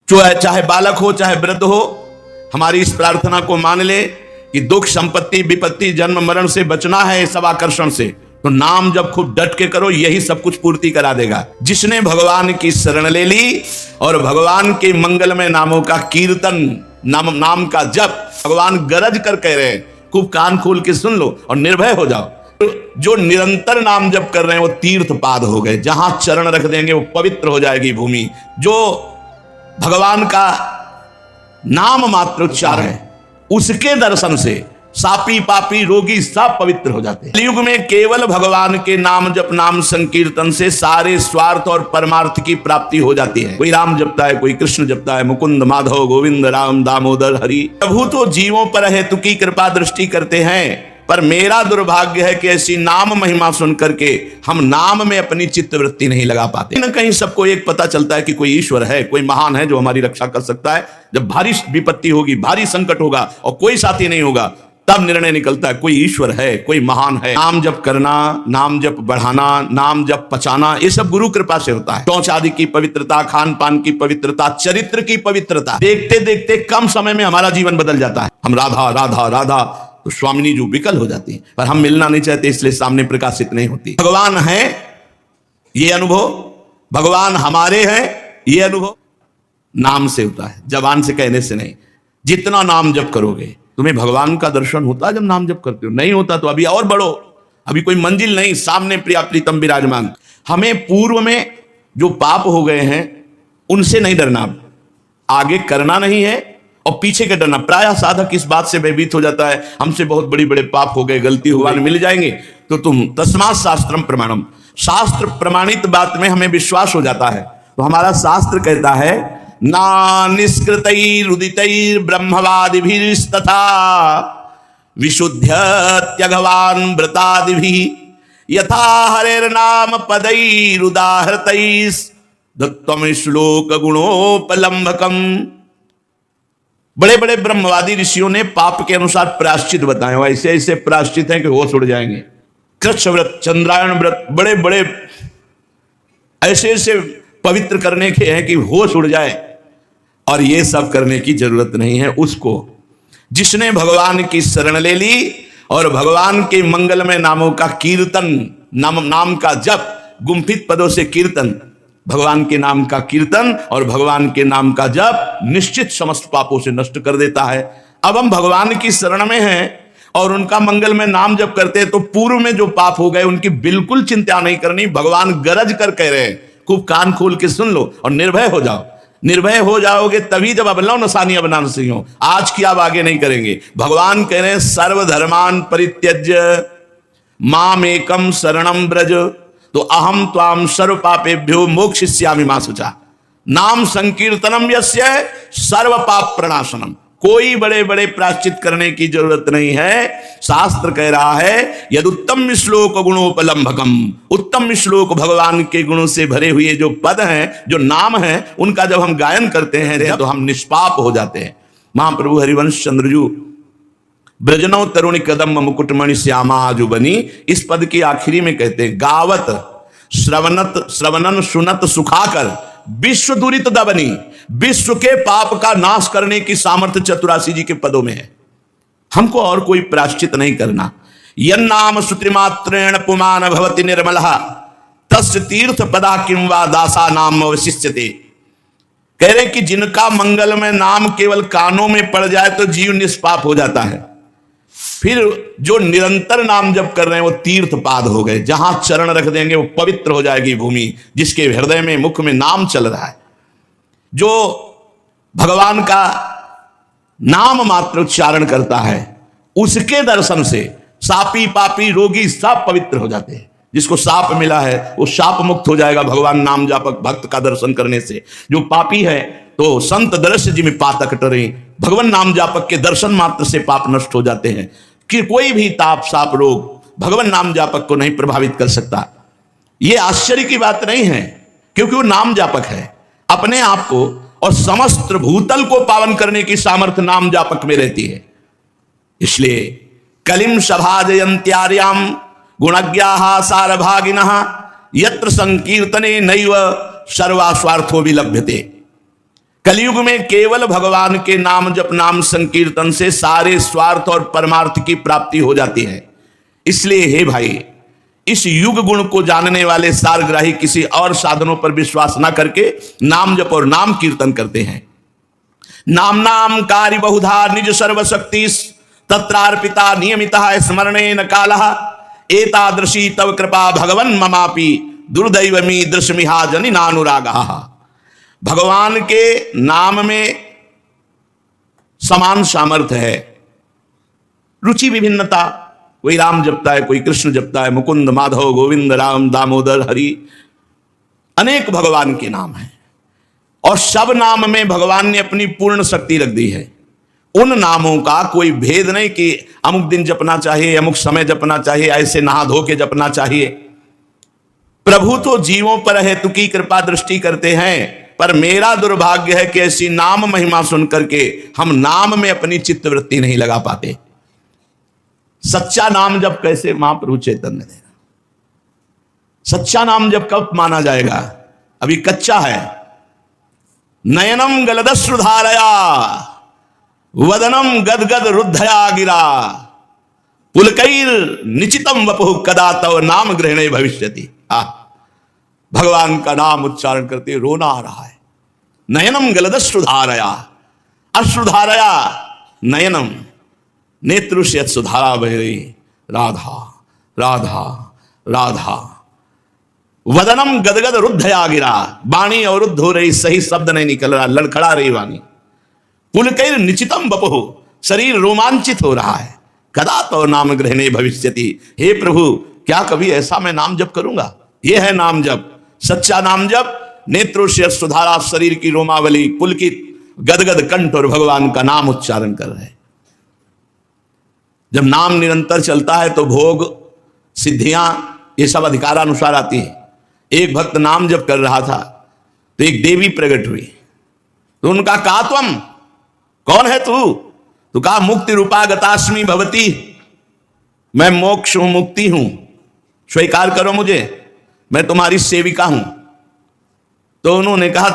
चाहे बालक हो चाहे वृद्ध हो, हमारी इस प्रार्थना को मान ले कि दुख संपत्ति विपत्ति जन्म मरण से बचना है, सब आकर्षण से, तो नाम जब खूब डट के करो, यही सब कुछ पूर्ति करा देगा। जिसने भगवान की शरण ले ली और भगवान के मंगलमय नामों का कीर्तन, नाम का जप, भगवान गरज कर कह रहे हैं, खूब कान खोल के सुन लो और निर्भय हो जाओ। जो निरंतर नाम जप कर रहे हैं वो तीर्थ पाद हो गए, जहां चरण रख देंगे वो पवित्र हो जाएगी भूमि। जो भगवान का नाम मात्र उच्चारण है, उसके दर्शन से सापी पापी रोगी सब पवित्र हो जाते हैं। कलयुग में केवल भगवान के नाम जप, नाम संकीर्तन से सारे स्वार्थ और परमार्थ की प्राप्ति हो जाती है। कोई राम जपता है, कोई कृष्ण जपता है, मुकुंद माधव गोविंद राम दामोदर हरि। प्रभु तो जीवों पर हेतु की कृपा दृष्टि करते हैं, पर मेरा दुर्भाग्य है कि ऐसी नाम महिमा सुन करके हम नाम में अपनी चित्तवृत्ति नहीं लगा पाते। न कहीं सबको एक पता चलता है कि कोई ईश्वर है, कोई महान है जो हमारी रक्षा कर सकता है। जब भारी विपत्ति होगी, भारी संकट होगा और कोई साथी नहीं होगा, तब निर्णय निकलता है कोई ईश्वर है, कोई महान है। नाम जप करना, नाम जप बढ़ाना, नाम जप पचाना, ये सब गुरु कृपा से होता है। शौच आदि की पवित्रता, खान पान की पवित्रता, चरित्र की पवित्रता, देखते देखते कम समय में हमारा जीवन बदल जाता है। हम राधा राधा राधा तो स्वामिनी जी विकल हो जाती है, पर हम मिलना नहीं चाहते, इसलिए सामने प्रकाशित नहीं होती। भगवान है ये अनुभव, भगवान हमारे हैं ये अनुभव नाम से होता है, जबान से कहने से नहीं। जितना नाम जप करोगे तुम्हें भगवान का दर्शन होता है जब नाम जप करते हो। नहीं होता तो अभी और बढ़ो, अभी कोई मंजिल नहीं, सामने प्रिया प्रीतम विराजमान। हमें पूर्व में जो पाप हो गए हैं उनसे नहीं डरना, आगे करना नहीं है, और पीछे का डरना। प्रायः साधक इस बात से भयभीत हो जाता है, हमसे बहुत बड़ी बड़े पाप हो गए, गलती हुआ मिल जाएंगे तो तुम तस्मात् शास्त्रम प्रमाणम, शास्त्र प्रमाणित बात में हमें विश्वास हो जाता है। तो हमारा शास्त्र कहता है ना निष्कृतैरुदितैर् ब्रह्मवादिभिस्तथा विशुद्ध्यत्यघवान् व्रतादिभिः यथा हरेर्नाम पदैरुदाहृतैस् दत्तम श्लोक गुणोपलम्भकम। बड़े बड़े ब्रह्मवादी ऋषियों ने पाप के अनुसार प्रायश्चित बताए, ऐसे ऐसे प्रायश्चित हैं कि होश उड़ जाएंगे। कृष्ण व्रत, चंद्रायण व्रत, बड़े बड़े ऐसे ऐसे पवित्र करने के हैं कि होश उड़ जाए। और ये सब करने की जरूरत नहीं है उसको जिसने भगवान की शरण ले ली और भगवान के मंगलमय नामों का कीर्तन, नाम का जप, गुम्फित पदों से कीर्तन, भगवान के नाम का कीर्तन और भगवान के नाम का जप निश्चित समस्त पापों से नष्ट कर देता है। अब हम भगवान की शरण में हैं और उनका मंगल में नाम जप करते हैं, तो पूर्व में जो पाप हो गए उनकी बिल्कुल चिंता नहीं करनी। भगवान गरज कर कह रहे हैं, खूब कान खोल के सुन लो और निर्भय हो जाओ। निर्भय हो जाओगे तभी जब अबलाओ नसानियां बनाना सीखो। आज की आप आगे नहीं करेंगे। भगवान कह रहे हैं सर्वधर्मान परित्यज्य मामेकम शरणम ब्रज, तो अहम त्वाम सर्व पापेभ्यो मोक्षयिष्यामि मा शुचा। नाम संकीर्तनम यस्य सर्व पाप प्रणाशनम। कोई बड़े बड़े प्रायश्चित करने की जरूरत नहीं है। शास्त्र कह रहा है यदुत्तम श्लोक गुणोपलम्भकम, उत्तम श्लोक भगवान के गुणों से भरे हुए जो पद हैं, जो नाम हैं, उनका जब हम गायन करते हैं तो हम निष्पाप हो जाते हैं। महाप्रभु हरिवंश चंद्रजू ब्रजनौ तरुणी कदम मुकुटमणि श्यामा जो बनी, इस पद की आखिरी में कहते हैं गावत श्रवणन सुनत सुखाकर विश्व दुरित दबनी। विश्व के पाप का नाश करने की सामर्थ्य चतुरासी जी के पदों में है। हमको और कोई प्रायश्चित नहीं करना। यन्नाम श्रुतिमात्रेण पुमान भवति निर्मलः तस्य तीर्थ पदा किं वा दासा नाम अवशिष्यते। कह रहे कि जिनका मंगलमय नाम केवल कानों में पड़ जाए तो जीव निष्पाप हो जाता है। फिर जो निरंतर नाम जप कर रहे हैं वो तीर्थ पाद हो गए, जहां चरण रख देंगे वो पवित्र हो जाएगी भूमि। जिसके हृदय में मुख में नाम चल रहा है, जो भगवान का नाम मात्र उच्चारण करता है, उसके दर्शन से सापी पापी रोगी सब पवित्र हो जाते हैं। जिसको साप मिला है वो साप मुक्त हो जाएगा भगवान नाम जापक भक्त का दर्शन करने से। जो पापी है तो संत दर्श जिमि पातक टरे, भगवान नाम जापक के दर्शन मात्र से पाप नष्ट हो जाते हैं। कि कोई भी ताप साप रोग भगवान नाम जापक को नहीं प्रभावित कर सकता। यह आश्चर्य की बात नहीं है, क्योंकि वो नाम जापक है। अपने आप को और समस्त भूतल को पावन करने की सामर्थ्य नाम जापक में रहती है। इसलिए कलिम सभाजयंत्यार्याम गुणज्ञाः सारभागिनः यत्र संकीर्तने नैव सर्वास्वार्थो विलभ्यते। कलयुग में केवल भगवान के नाम जप, नाम संकीर्तन से सारे स्वार्थ और परमार्थ की प्राप्ति हो जाती है। इसलिए हे भाई, इस युग गुण को जानने वाले सारग्राही किसी और साधनों पर विश्वास न करके नाम जप और नाम कीर्तन करते हैं। नाम नाम कार्य बहुधा निज सर्वशक्ति तत्रार्पिता नियमिता स्मरणे न कालः एतादृशी तव कृपा भगवन् ममापि दुर्दैवमी दृश्यमिहा जनि नानुरागः। भगवान के नाम में समान सामर्थ्य है, रुचि विभिन्नता, कोई राम जपता है, कोई कृष्ण जपता है, मुकुंद माधव गोविंद राम दामोदर हरि, अनेक भगवान के नाम हैं और सब नाम में भगवान ने अपनी पूर्ण शक्ति रख दी है। उन नामों का कोई भेद नहीं कि अमुक दिन जपना चाहिए, अमुक समय जपना चाहिए, ऐसे नहा धो के जपना चाहिए। प्रभु तो जीवों पर हेतु की कृपा दृष्टि करते हैं, पर मेरा दुर्भाग्य है कि ऐसी नाम महिमा सुन करके हम नाम में अपनी चित्तवृत्ति नहीं लगा पाते। सच्चा नाम जब कैसे महाप्रभु चैतन्य देगा, सच्चा नाम जब कब माना जाएगा, अभी कच्चा है। नयनम गलदश्रुधारया वदनम गदगद रुद्धया गिरा पुलकैर निचितम वपुः कदा तव नाम ग्रहणे भविष्यति। भगवान का नाम उच्चारण करते रोना आ रहा है। नयनम गलदश्रुधारया, अश्रुधारया नयनम, नेत्रुष्यत् सुधारा बह रही, राधा राधा राधा। वदनम गदगद रुद्धया गिरा, वाणी अवरुद्ध हो रही, सही शब्द नहीं निकल रहा, लड़खड़ा रही वाणी। पुलकैर निचितम वपुः, शरीर रोमांचित हो रहा है। कदा तो नाम ग्रहणे भविष्यति, हे प्रभु क्या कभी ऐसा मैं नाम जप करूंगा। यह है नाम जप, सच्चा नाम जप। नेत्रोष्य सुधारा, शरीर की रोमावली पुलकित, गदगद कंठ और भगवान का नाम उच्चारण कर रहे। जब नाम निरंतर चलता है तो भोग सिद्धियां ये सब अधिकारानुसार आती है। एक भक्त नाम जप कर रहा था तो एक देवी प्रकट हुई, तो उनका कहा तुम कौन है तू? तो कहा मुक्ति रूपा गतास्मि भवती, मैं मोक्ष हूं, मुक्ति हूं, स्वीकार करो मुझे, मैं तुम्हारी सेविका हूं। तो उन्होंने कहा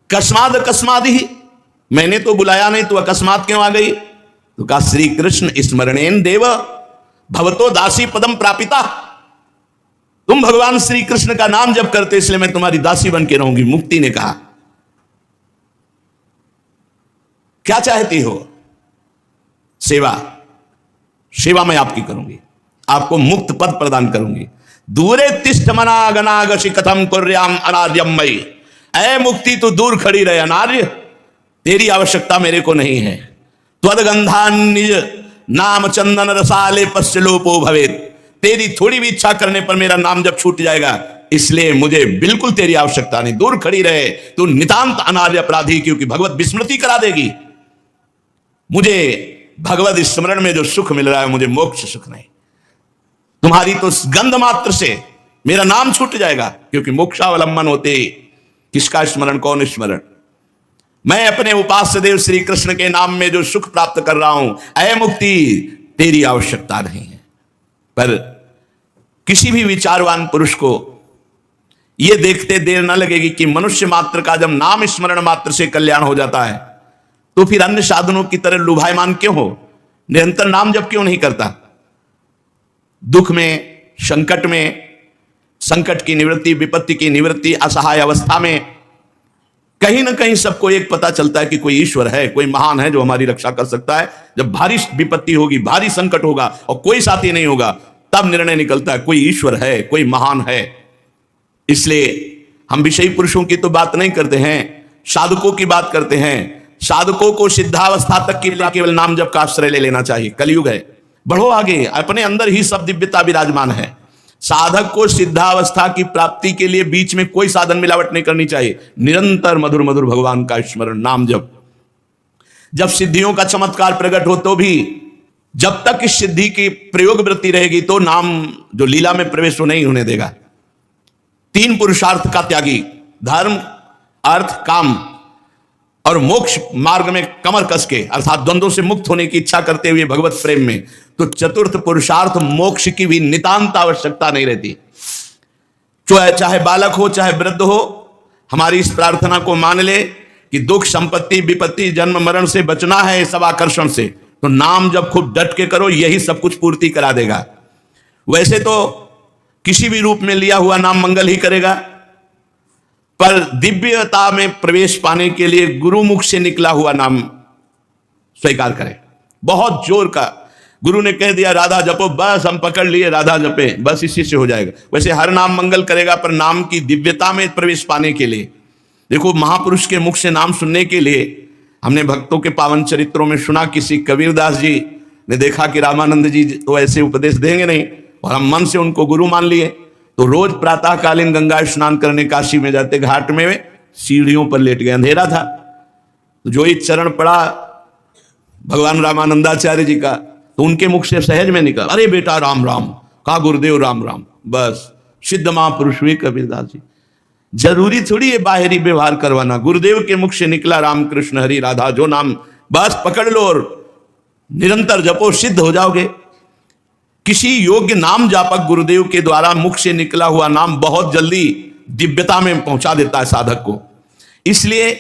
कस्माद अकस्मादि, मैंने तो बुलाया नहीं, तो अकस्मात क्यों आ गई? तो कहा श्री कृष्ण स्मरणेन देव भवतो दासी पदम प्रापिता, तुम भगवान श्री कृष्ण का नाम जप करते इसलिए मैं तुम्हारी दासी बन के रहूंगी। मुक्ति ने कहा क्या चाहती हो? सेवा, सेवा मैं आपकी करूंगी, आपको मुक्त पद प्रदान करूंगी। दूरे तिष्ठ मना गनागशि कथम कुर्याम अनार्यम मयि, ऐ मुक्ति तू दूर खड़ी रहे अनार्य, तेरी आवश्यकता मेरे को नहीं है। त्वदगंधान निज नाम चंदन रसाले पश्चलोपो भवेत, तेरी थोड़ी भी इच्छा करने पर मेरा नाम जब छूट जाएगा, इसलिए मुझे बिल्कुल तेरी आवश्यकता नहीं, दूर खड़ी रहे, तू नितांत अनार्य अपराधी, क्योंकि भगवत विस्मृति करा देगी। मुझे भगवत स्मरण में जो सुख मिल रहा है, मुझे मोक्ष सुख नहीं। तुम्हारी तो गंध मात्र से मेरा नाम छूट जाएगा, क्योंकि मोक्षावलंबन होते किसका स्मरण, कौन स्मरण? मैं अपने उपास्य देव श्री कृष्ण के नाम में जो सुख प्राप्त कर रहा हूं, ऐ मुक्ति तेरी आवश्यकता नहीं है। पर किसी भी विचारवान पुरुष को यह देखते देर न लगेगी कि मनुष्य मात्र का जब नाम स्मरण मात्र से कल्याण हो जाता है, तो फिर अन्य साधनों की तरह लुभायमान क्यों हो, निरंतर नाम जप क्यों नहीं करता? दुख में, संकट में, संकट की निवृत्ति, विपत्ति की निवृत्ति, असहाय अवस्था में कहीं ना कहीं सबको एक पता चलता है कि कोई ईश्वर है, कोई महान है जो हमारी रक्षा कर सकता है। जब भारी विपत्ति होगी, भारी संकट होगा और कोई साथी नहीं होगा, तब निर्णय निकलता है कोई ईश्वर है, कोई महान है। इसलिए हम विषयी पुरुषों की तो बात नहीं करते हैं, साधकों की बात करते हैं। साधकों को सिद्धावस्था तक के लिए केवल नाम जप का आश्रय ले लेना चाहिए। कलयुग है, बढ़ो आगे, अपने अंदर ही सब दिव्यता विराजमान है। साधक को सिद्धावस्था की प्राप्ति के लिए बीच में कोई साधन मिलावट नहीं करनी चाहिए। निरंतर मधुर मधुर भगवान का स्मरण, नाम जप। जब सिद्धियों का चमत्कार प्रकट हो तो भी जब तक इस सिद्धि की प्रयोग वृत्ति रहेगी तो नाम जो लीला में प्रवेश नहीं होने देगा। तीन पुरुषार्थ का त्यागी, धर्म, अर्थ, काम और मोक्ष मार्ग में कमर कस के अर्थात द्वंद्वों से मुक्त होने की इच्छा करते हुए भगवत प्रेम में, तो चतुर्थ पुरुषार्थ मोक्ष की भी नितांत आवश्यकता नहीं रहती। चाहे बालक हो चाहे वृद्ध हो, हमारी इस प्रार्थना को मान ले कि दुख संपत्ति विपत्ति जन्म मरण से बचना है, सब आकर्षण से, तो नाम जब खूब डट के करो यही सब कुछ पूर्ति करा देगा। वैसे तो किसी भी रूप में लिया हुआ नाम मंगल ही करेगा, पर दिव्यता में प्रवेश पाने के लिए गुरुमुख से निकला हुआ नाम स्वीकार करें। बहुत जोर का गुरु ने कह दिया राधा जपो, बस हम पकड़ लिए राधा जपे, बस इसी से हो जाएगा। वैसे हर नाम मंगल करेगा, पर नाम की दिव्यता में प्रवेश पाने के लिए, देखो महापुरुष के मुख से नाम सुनने के लिए हमने भक्तों के पावन चरित्रों में सुना, किसी कबीरदास जी ने देखा कि रामानंद जी तो ऐसे उपदेश देंगे नहीं, और हम मन से उनको गुरु मान लिए, तो रोज प्रातःकालीन गंगा स्नान करने काशी में जाते, घाट में सीढ़ियों पर लेट गए, अंधेरा था, तो जो ही चरण पड़ा भगवान रामानंदाचार्य जी का, तो उनके मुख से सहज में निकला, अरे बेटा राम राम, कहा गुरुदेव राम राम, बस सिद्ध महापुरुष हुए कबीरदास जी। जरूरी थोड़ी है बाहरी व्यवहार करवाना, गुरुदेव के मुख से निकला राम कृष्ण हरि राधा जो नाम, बस पकड़ लो और निरंतर जपो, सिद्ध हो जाओगे। किसी योग्य नाम जापक गुरुदेव के द्वारा मुख से निकला हुआ नाम बहुत जल्दी दिव्यता में पहुंचा देता है साधक को। इसलिए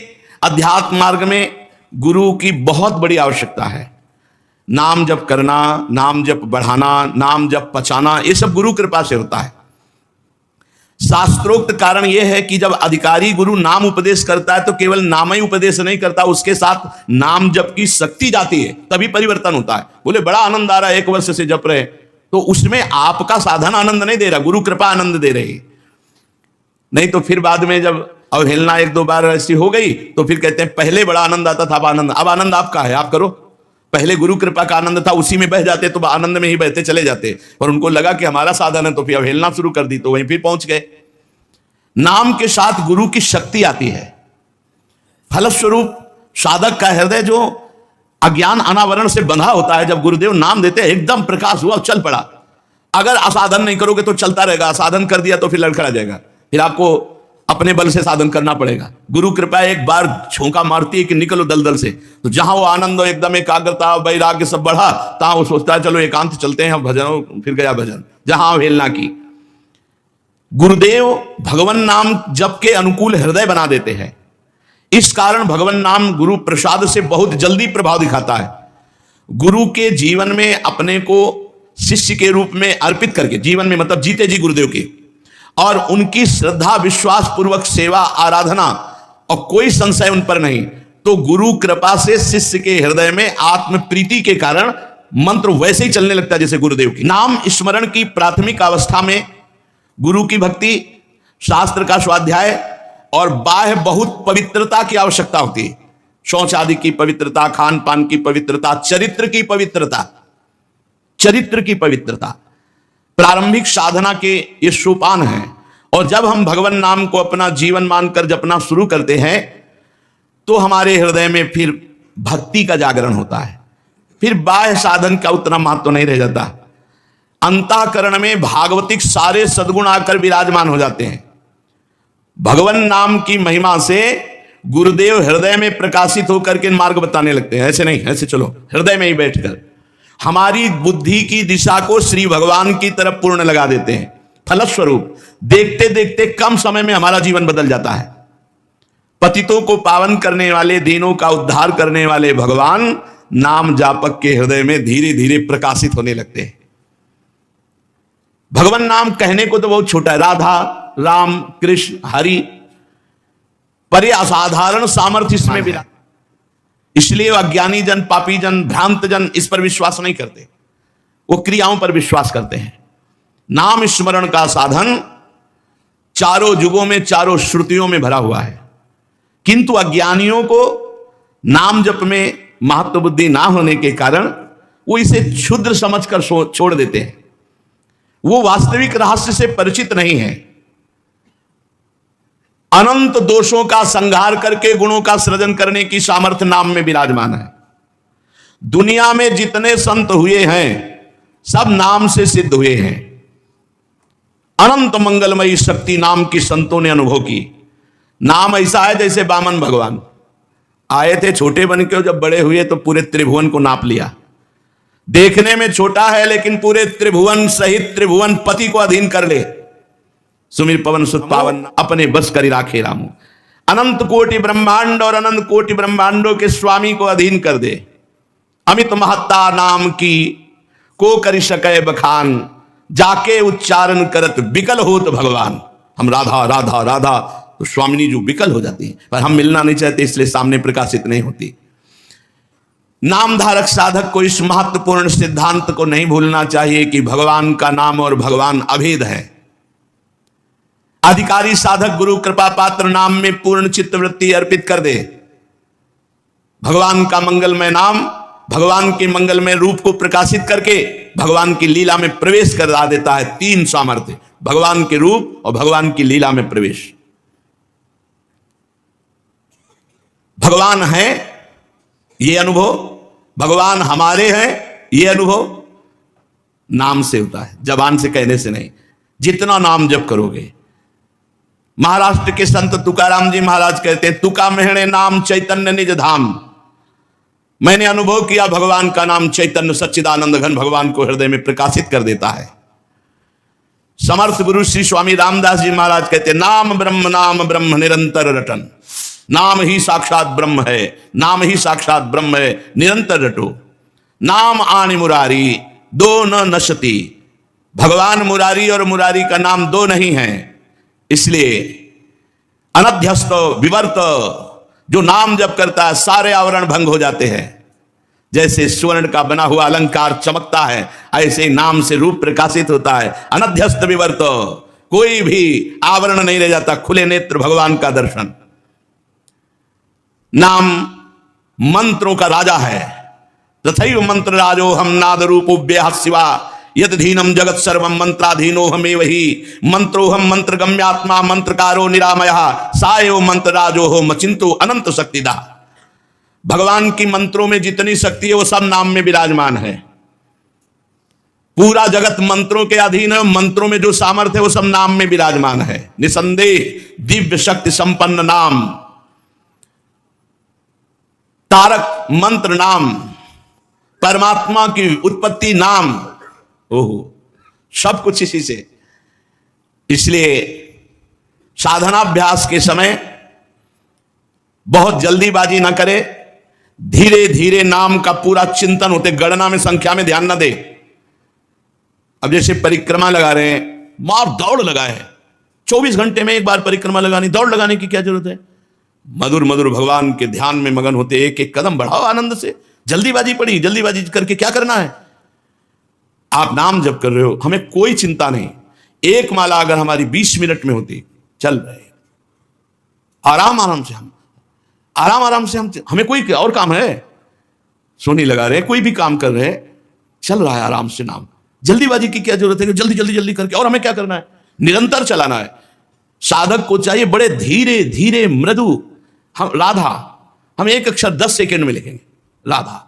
अध्यात्म मार्ग में गुरु की बहुत बड़ी आवश्यकता है। नाम जप करना, नाम जप बढ़ाना, नाम जप पचाना, ये सब गुरु कृपा से होता है। शास्त्रोक्त कारण यह है कि जब अधिकारी गुरु नाम उपदेश करता है तो केवल नाम ही उपदेश नहीं करता, उसके साथ नाम जप की शक्ति जाती है, तभी परिवर्तन होता है। बोले बड़ा आनंद आ रहा है, 1 वर्ष से जप रहे, तो उसमें आपका साधन आनंद नहीं दे रहा, गुरु कृपा आनंद दे रही। नहीं तो फिर बाद में जब अवहेलना 1-2 बार ऐसी हो गई तो फिर कहते हैं पहले बड़ा आनंद आता था, अब आनंद आपका है, आप करो। पहले गुरु कृपा का आनंद था, उसी में बह जाते तो आनंद में ही बहते चले जाते, और उनको लगा कि हमारा साधन है तो फिर अवहेलना शुरू कर दी, तो वहीं फिर पहुंच गए। नाम के साथ गुरु की शक्ति आती है। फलस्वरूप साधक का हृदय जो अज्ञान अनावरण से बंधा होता है, जब गुरुदेव नाम देते हैं एकदम प्रकाश हुआ, चल पड़ा। अगर असाधन नहीं करोगे तो चलता रहेगा, असाधन कर दिया तो फिर लड़खड़ा जाएगा, फिर आपको अपने बल से साधन करना पड़ेगा। गुरु कृपा एक बार झोंका मारती है कि निकलो दलदल से, तो जहां वो आनंद एकदम एकाग्रता वैराग्य सब बढ़ा, तहां वो सोचता है चलो एकांत चलते हैं भजन, फिर गया भजन, जहां अवहेलना की। गुरुदेव भगवान नाम जप के अनुकूल हृदय बना देते हैं। इस कारण भगवान नाम गुरु प्रसाद से बहुत जल्दी प्रभाव दिखाता है। गुरु के जीवन में अपने को शिष्य के रूप में अर्पित करके, जीवन में मतलब जीते जी गुरुदेव के, और उनकी श्रद्धा विश्वास पूर्वक सेवा आराधना और कोई संशय उन पर नहीं, तो गुरु कृपा से शिष्य के हृदय में आत्म प्रीति के कारण मंत्र वैसे ही चलने लगता है जैसे गुरुदेव की। नाम स्मरण की प्राथमिक अवस्था में गुरु की भक्ति, शास्त्र का स्वाध्याय और बाह्य बहुत पवित्रता की आवश्यकता होती है। शौच आदि की पवित्रता, खान पान की पवित्रता, चरित्र की पवित्रता, चरित्र की पवित्रता प्रारंभिक साधना के ये सोपान हैं। और जब हम भगवान नाम को अपना जीवन मानकर जपना शुरू करते हैं तो हमारे हृदय में फिर भक्ति का जागरण होता है, फिर बाह्य साधन का उतना महत्व तो नहीं रह जाता। अंतःकरण में भागवतिक सारे सद्गुण आकर विराजमान हो जाते हैं। भगवान नाम की महिमा से गुरुदेव हृदय में प्रकाशित होकर के मार्ग बताने लगते हैं। ऐसे नहीं, ऐसे चलो, हृदय में ही बैठकर हमारी बुद्धि की दिशा को श्री भगवान की तरफ पूर्ण लगा देते हैं। फलस्वरूप देखते देखते कम समय में हमारा जीवन बदल जाता है। पतितों को पावन करने वाले, दीनों का उद्धार करने वाले भगवान नाम जापक के हृदय में धीरे धीरे प्रकाशित होने लगते हैं। भगवान नाम कहने को तो बहुत छोटा है, राधा, राम, कृष्ण, हरि, पर यह असाधारण सामर्थ्य इसमें भी। इसलिए अज्ञानी जन, पापी जन, भ्रांत जन इस पर विश्वास नहीं करते, वो क्रियाओं पर विश्वास करते हैं। नाम स्मरण का साधन चारों युगों में, चारों श्रुतियों में भरा हुआ है, किंतु अज्ञानियों को नाम जप में महत्व बुद्धि ना होने के कारण वो इसे क्षुद्र समझकर छोड़ देते हैं। वो वास्तविक रहस्य से परिचित नहीं है। अनंत दोषों का संहार करके गुणों का सृजन करने की सामर्थ्य नाम में विराजमान है। दुनिया में जितने संत हुए हैं सब नाम से सिद्ध हुए हैं। अनंत मंगलमयी शक्ति नाम की संतों ने अनुभव की। नाम ऐसा है जैसे वामन भगवान आए थे छोटे बन के, जब बड़े हुए तो पूरे त्रिभुवन को नाप लिया। देखने में छोटा है लेकिन पूरे त्रिभुवन सहित त्रिभुवन पति को अधीन कर ले। सुमिर पवन सुत पावन अपने बस करी राखे रामू। अनंत कोटि ब्रह्मांड और अनंत कोटि ब्रह्मांडों के स्वामी को अधीन कर दे। अमित महत्ता नाम की को करि सकै बखान, जाके उच्चारण करत विकल हो तो भगवान। हम राधा राधा राधा तो स्वामिनी जो विकल हो जाती है, पर हम मिलना नहीं चाहते इसलिए सामने प्रकाशित नहीं होती। नाम धारक साधक को इस महत्वपूर्ण सिद्धांत को नहीं भूलना चाहिए कि भगवान का नाम और भगवान अभेद है। अधिकारी साधक गुरु कृपा पात्र नाम में पूर्ण चित्तवृत्ति अर्पित कर दे। भगवान का मंगलमय नाम भगवान के मंगलमय रूप को प्रकाशित करके भगवान की लीला में प्रवेश करा देता है। तीन सामर्थ्य, भगवान के रूप और भगवान की लीला में प्रवेश। भगवान है ये अनुभव, भगवान हमारे हैं ये अनुभव नाम से होता है, जबान से कहने से नहीं। जितना नाम जप करोगे, महाराष्ट्र के संत तुकाराम जी महाराज कहते हैं, तुका मेहणे नाम चैतन्य निज धाम। मैंने अनुभव किया भगवान का नाम चैतन्य सच्चिदानंद घन भगवान को हृदय में प्रकाशित कर देता है। समर्थ गुरु श्री स्वामी रामदास जी महाराज कहते हैं, नाम ब्रह्म निरंतर रटन। नाम ही साक्षात ब्रह्म है, नाम ही साक्षात ब्रह्म है, निरंतर रटो। नाम आनि मुरारी दो न नशति। भगवान मुरारी और मुरारी का नाम दो नहीं है, इसलिए अनध्यस्त विवर्त जो नाम जप करता है सारे आवरण भंग हो जाते हैं। जैसे स्वर्ण का बना हुआ अलंकार चमकता है, ऐसे ही नाम से रूप प्रकाशित होता है। अनध्यस्त विवर्त, कोई भी आवरण नहीं रह जाता, खुले नेत्र भगवान का दर्शन। नाम मंत्रों का राजा है। तथैव मंत्र राजो हम नाद रूपो व्याह शिवा यद धीनम जगत सर्वम मंत्राधीनो हमें वही मंत्रो हम मंत्र गम्यात्मा मंत्रकारो निरामया सायो मंत्र राजो हो मचिंतो अनंत शक्तिदा। भगवान की मंत्रों में जितनी शक्ति है वो सब नाम में विराजमान है। पूरा जगत मंत्रों के अधीन है, मंत्रों में जो सामर्थ्य है वो सब नाम में विराजमान है। निसंदेह दिव्य शक्ति संपन्न नाम, तारक मंत्र नाम, परमात्मा की उत्पत्ति नाम, ओहो सब कुछ इसी से। इसलिए साधनाभ्यास के समय बहुत जल्दीबाजी ना करे, धीरे धीरे नाम का पूरा चिंतन होते, गणना में संख्या में ध्यान ना दे। अब जैसे परिक्रमा लगा रहे हैं, मार दौड़ लगाए हैं, 24 घंटे में एक बार परिक्रमा लगानी, दौड़ लगाने की क्या जरूरत है। मधुर मधुर भगवान के ध्यान में मगन होते, एक एक कदम बढ़ाओ आनंद से। जल्दीबाजी पड़ी, जल्दीबाजी करके क्या करना है। आप नाम जप कर रहे हो, हमें कोई चिंता नहीं। एक माला अगर हमारी 20 मिनट में होती, चल रहे आराम आराम से, हम आराम आराम से, हमें कोई और काम है, सोनी लगा रहे, कोई भी काम कर रहे, चल रहा है आराम से नाम। जल्दीबाजी की क्या जरूरत है कि जल्दी जल्दी जल्दी करके, और हमें क्या करना है, निरंतर चलाना है। साधक को चाहिए बड़े धीरे धीरे मृदु। हम राधा, हम एक अक्षर 10 सेकेंड में लिखेंगे राधा।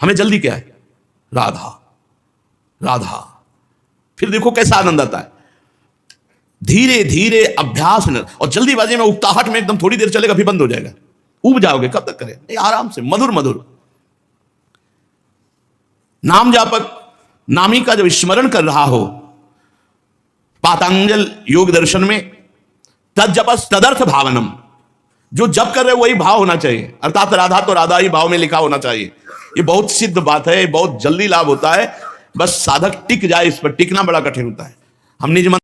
हमें जल्दी क्या है, राधा राधा, फिर देखो कैसा आनंद आता है। धीरे धीरे अभ्यास न, और जल्दीबाजी में उकताहट में एकदम थोड़ी देर चलेगा फिर बंद हो जाएगा, उब जाओगे। कब तक करें, आराम से मधुर मधुर। नाम जापक नामी का जब स्मरण कर रहा हो, पातंजल योग दर्शन में तज्जपस तदर्थ भावनम, जो जप कर रहे वही भाव होना चाहिए, अर्थात राधा तो राधा ही भाव में लिखा होना चाहिए। ये बहुत सिद्ध बात है, बहुत जल्दी लाभ होता है। बस साधक टिक जाए इस पर, टिकना बड़ा कठिन होता है। हम निज